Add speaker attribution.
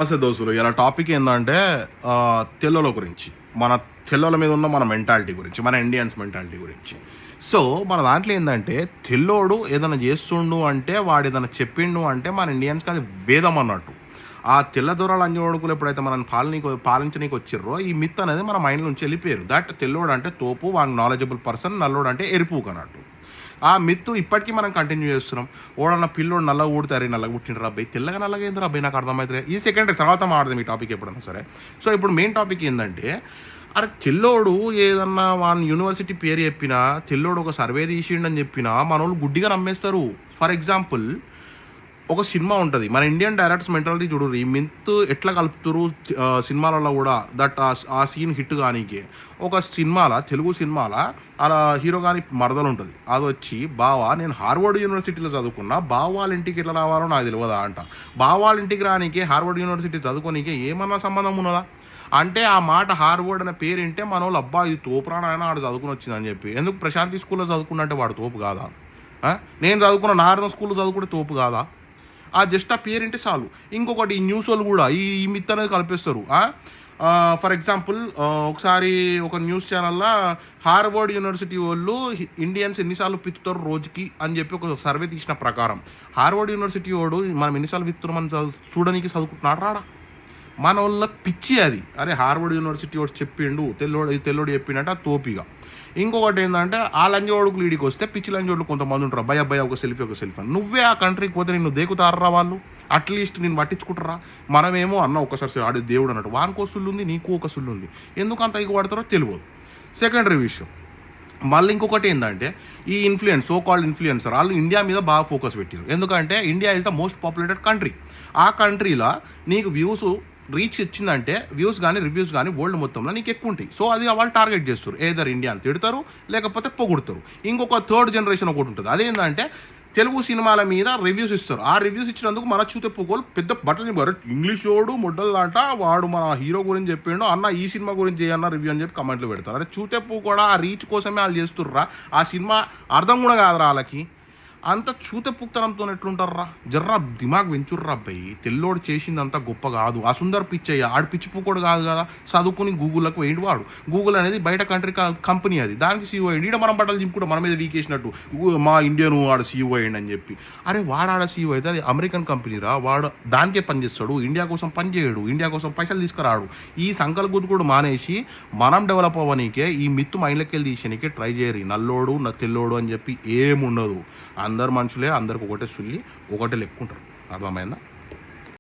Speaker 1: నమస్తే దోస్తులు. ఇలా టాపిక్ ఏంటంటే తెల్లోల గురించి, మన తెల్లోల మీద ఉన్న మన మెంటాలిటీ గురించి, మన ఇండియన్స్ మెంటాలిటీ గురించి. సో మన దాంట్లో ఏంటంటే, తెల్లోడు ఏదైనా చేస్తుండు అంటే, వాడు ఏదైనా చెప్పిండు అంటే మన ఇండియన్స్కి అది వేదం అన్నట్టు. ఆ తెల్ల దొరలు అంజోడుకులు ఎప్పుడైతే మనం పాలించనీకి వచ్చిర్రో, ఈ మిత్ అనేది మన మైండ్ నుంచి వెళ్ళిపోయారు. దట్ తెల్లోడు అంటే తోపు, వాడు నాలెడ్జబుల్ పర్సన్, నల్లోడు అంటే ఎరుపుకు అన్నట్టు. ఆ మిత్తు ఇప్పటికీ మనం కంటిన్యూ చేస్తున్నాం. ఓడన్న పిల్లోడు నల్లగా ఊడితే నల్లగా పుట్టిన అబ్బాయి, తెల్లగా నల్లగా ఏంది అబ్బాయి నాకు అర్థమవుతుంది. ఈ సెకండ్ తర్వాత మాడదాం ఈ టాపిక్ ఎప్పుడన్నా సరే. సో ఇప్పుడు మెయిన్ టాపిక్ ఏంటంటే, అరే తెల్లోడు ఏదన్నా వాళ్ళ యూనివర్సిటీ పేరు చెప్పినా, తెల్లోడు ఒక సర్వే తీసిండని చెప్పినా మన వాళ్ళు గుడ్డిగా నమ్మేస్తారు. ఫర్ ఎగ్జాంపుల్, ఒక సినిమా ఉంటుంది, మన ఇండియన్ డైరెక్టర్స్ మెంటాలిటీ చూడరు, ఈ మిత్ ఎట్లా కలుపుతారు సినిమాలలో కూడా. దట్ ఆ సీన్ హిట్ కానీకి ఒక సినిమాల, తెలుగు సినిమాల అలా హీరో కానీ మరదలు ఉంటుంది, అది వచ్చి బావా నేను హార్వర్డ్ యూనివర్సిటీలో చదువుకున్నా, బావ వాళ్ళ ఇంటికి ఎట్లా రావాలో నాకు తెలియదా అంట. బావ వాళ్ళ ఇంటికి రానికి హార్వర్డ్ యూనివర్సిటీ చదువుకోనీకి ఏమన్నా సంబంధం ఉన్నదా అంటే, ఆ మాట హార్వర్డ్ అనే పేరు వింటే మన వాళ్ళు అబ్బా ఇది తోపురానైనా ఆడు చదువుకుని వచ్చిందని చెప్పి. ఎందుకు ప్రశాంతి స్కూల్లో చదువుకున్నట్టే వాడు తోపు కాదా? నేను చదువుకున్న నారాయణ స్కూల్లో చదువుకుంటే తోపు కాదా? ఆ జస్ట్ ఆ పేరేంటే చాలు. ఇంకొకటి, ఈ న్యూస్ వాళ్ళు కూడా ఈ మిత్ అనేది కల్పిస్తారు. ఫర్ ఎగ్జాంపుల్, ఒకసారి ఒక న్యూస్ ఛానల్లో హార్వర్డ్ యూనివర్సిటీ వాళ్ళు ఇండియన్స్ ఎన్నిసార్లు పిత్తుతారు రోజుకి అని చెప్పి ఒక సర్వే తీసిన ప్రకారం, హార్వర్డ్ యూనివర్సిటీ వాడు మనం ఎన్నిసార్లు పిత్తుతారు మనం చూడడానికి చదువుకుంటున్నాడు రాడా. మన వాళ్ళ పిచ్చి అది. అరే హార్వర్డ్ యూనివర్సిటీ వాడు చెప్పిండు, తెల్లోడు చెప్పిండంటే ఆ తోపిగా. ఇంకొకటి ఏంటంటే, ఆ లంజోడుకులు ఈడికి వస్తే పిచ్చి లంజోడులు కొంతమంది ఉంటారు, అబ్బాయి ఒక సెల్ఫీ అని. నువ్వే ఆ కంట్రీకి పోతే నిన్ను దేకుతారా వాళ్ళు? అట్లీస్ట్ నేను పట్టించుకుంటారా? మనమేమో అన్న ఒకసారి ఆడి దేవుడు అన్నట్టు, వానికో సుల్లు ఉంది, నీకు ఒక సుల్లు ఉంది. ఎందుకు అంత ఎగబడతారో తెలియదు. సెకండరీ విషయం. మళ్ళీ ఇంకొకటి ఏంటంటే, ఈ సో కాల్డ్ ఇన్ఫ్లుయెన్సర్ వాళ్ళు ఇండియా మీద బాగా ఫోకస్ పెట్టారు. ఎందుకంటే India is the most populated country. ఆ కంట్రీలో నీకు రీచ్ ఇచ్చిందంటే వ్యూస్ కానీ రివ్యూస్ కానీ వరల్డ్ మొత్తంలో నీకు ఎక్కువ ఉంటాయి. సో అది వాళ్ళు టార్గెట్ చేస్తారు, ఏదర్ ఇండియా అని తిడతారు లేకపోతే పొగుడతారు. ఇంకొక థర్డ్ జనరేషన్ ఒకటి ఉంటుంది, అదేంటంటే తెలుగు సినిమాల మీద రివ్యూస్ ఇస్తారు. ఆ రివ్యూస్ ఇచ్చినందుకు మన చూతే పొగోలు పెద్ద బట్టలు ఇంగ్లీష్ వాడు మొడ్డలు దాంట వాడు మన హీరో గురించి చెప్పిండు అన్న, ఈ సినిమా గురించి చేయన్న రివ్యూ అని చెప్పి కమెంట్లు పెడతారు. అదే చూతే కూడా ఆ రీచ్ కోసమే వాళ్ళు చేస్తుర్రా, ఆ సినిమా అర్థం కూడా కాదురా వాళ్ళకి. అంత చూతే పుక్తనంతో ఎట్లుంటారా? జర్రా దిమాగ్ వెంచుర్రా అబ్బాయి. తెల్లోడు చేసిందంతా గొప్ప కాదు. ఆ సుందర్ పిచ్చయ్య ఆడు పిచ్చిపుకోడు కాదు కదా, చదువుకుని గూగుల్లోకి వేయండి వాడు. గూగుల్ అనేది బయట కంట్రీ కంపెనీ, అది దానికి సీఈఓ అయ్యింది. ఇక్కడ మనం బట్టలు చింపుకుంటే మన మీద వీకేసినట్టు మా ఇండియన్ ఆడ సీఈఓ అయ్యండి అని చెప్పి. అరే వాడు ఆడ సీఈఓ అయితే అది అమెరికన్ కంపెనీరా, వాడు దానికే పనిచేస్తాడు, ఇండియా కోసం పని చేయడు, ఇండియా కోసం పైసలు తీసుకురాడు. ఈ సంకల్ గుద్దుకోడు మానేసి మనం డెవలప్ అవ్వనీకే ఈ మిత్తు మైండ్లోకి వెళ్ళి తీసేనికే ట్రై చేయరు. నల్లోడు తెల్లోడు అని చెప్పి ఏముండదు. అందరు మనుషులే, అందరికి ఒకటే సుల్లి ఒకటే లెక్కుంటారు. అర్థమైందా?